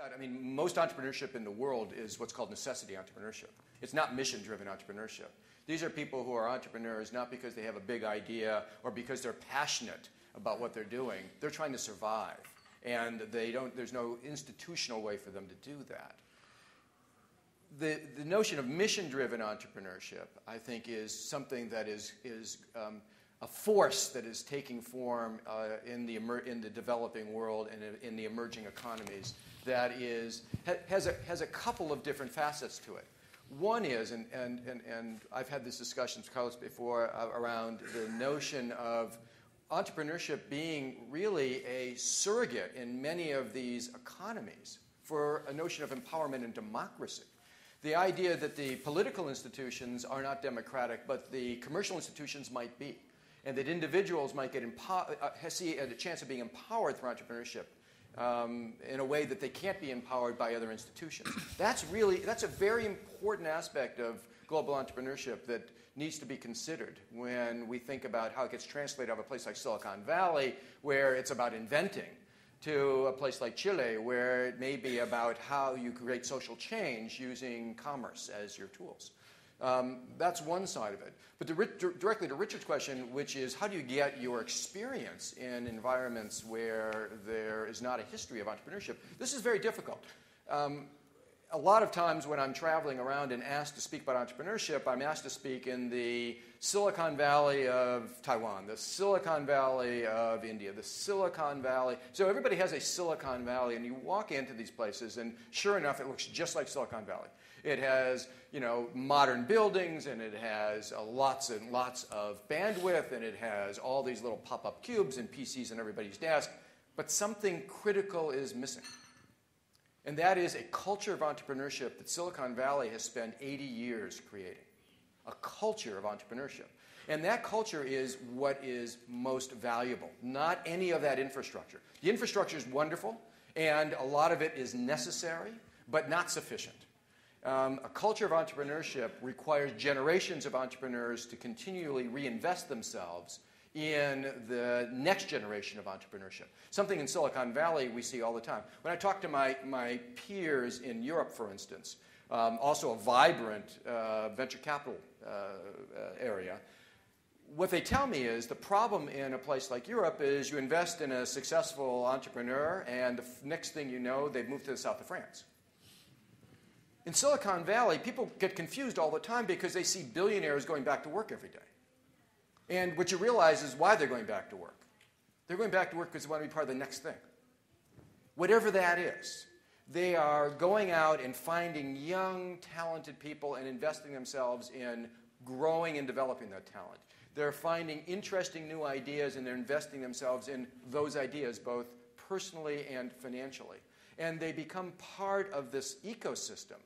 I mean, most entrepreneurship in the world is what's called necessity entrepreneurship. It's not mission-driven entrepreneurship. These are people who are entrepreneurs not because they have a big idea or because they're passionate about what they're doing. They're trying to survive, and there's no institutional way for them to do that. The notion of mission-driven entrepreneurship, I think, is something that is a force that is taking form in the developing world and in the emerging economies that has a couple of different facets to it. One is, and I've had this discussion with Carlos before, around the notion of entrepreneurship being really a surrogate in many of these economies for a notion of empowerment and democracy. The idea that the political institutions are not democratic, but the commercial institutions might be, and that individuals might see a chance of being empowered through entrepreneurship in a way that they can't be empowered by other institutions. That's a very important aspect of global entrepreneurship that needs to be considered when we think about how it gets translated out of a place like Silicon Valley, where it's about inventing, to a place like Chile, where it may be about how you create social change using commerce as your tools. That's one side of it. But directly to Richard's question, which is how do you get your experience in environments where there is not a history of entrepreneurship, this is very difficult. A lot of times when I'm traveling around and asked to speak about entrepreneurship, I'm asked to speak in the Silicon Valley of Taiwan, the Silicon Valley of India, the Silicon Valley. So everybody has a Silicon Valley, and you walk into these places, and sure enough, it looks just like Silicon Valley. It has, modern buildings, and it has lots and lots of bandwidth, and it has all these little pop-up cubes and PCs on everybody's desk. But something critical is missing. And that is a culture of entrepreneurship that Silicon Valley has spent 80 years creating. A culture of entrepreneurship. And that culture is what is most valuable, not any of that infrastructure. The infrastructure is wonderful, and a lot of it is necessary, but not sufficient. A culture of entrepreneurship requires generations of entrepreneurs to continually reinvest themselves in the next generation of entrepreneurship. Something in Silicon Valley we see all the time. When I talk to my peers in Europe, for instance, also a vibrant venture capital area, what they tell me is the problem in a place like Europe is you invest in a successful entrepreneur, and the next thing you know, they've moved to the south of France. In Silicon Valley, people get confused all the time because they see billionaires going back to work every day. And what you realize is why they're going back to work. They're going back to work because they want to be part of the next thing. Whatever that is, they are going out and finding young, talented people and investing themselves in growing and developing that talent. They're finding interesting new ideas, and they're investing themselves in those ideas, both personally and financially. And they become part of this ecosystem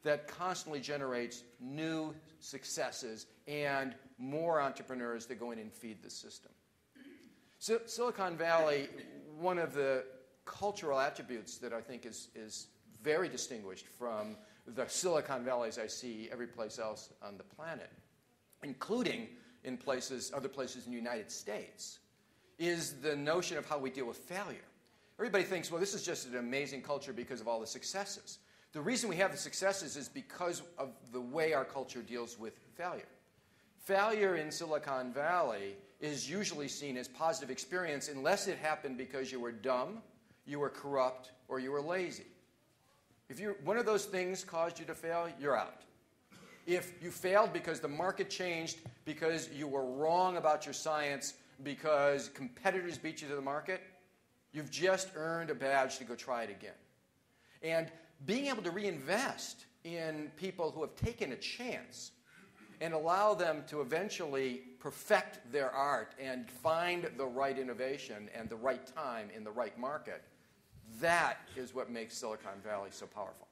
that constantly generates new successes and more entrepreneurs that go in and feed the system. So Silicon Valley, one of the cultural attributes that I think is very distinguished from the Silicon Valleys I see every place else on the planet, including in other places in the United States, is the notion of how we deal with failure. Everybody thinks, well, this is just an amazing culture because of all the successes. The reason we have the successes is because of the way our culture deals with failure. Failure in Silicon Valley is usually seen as positive experience unless it happened because you were dumb, you were corrupt, or you were lazy. If one of those things caused you to fail, you're out. If you failed because the market changed, because you were wrong about your science, because competitors beat you to the market, you've just earned a badge to go try it again. And being able to reinvest in people who have taken a chance and allow them to eventually perfect their art and find the right innovation and the right time in the right market, that is what makes Silicon Valley so powerful.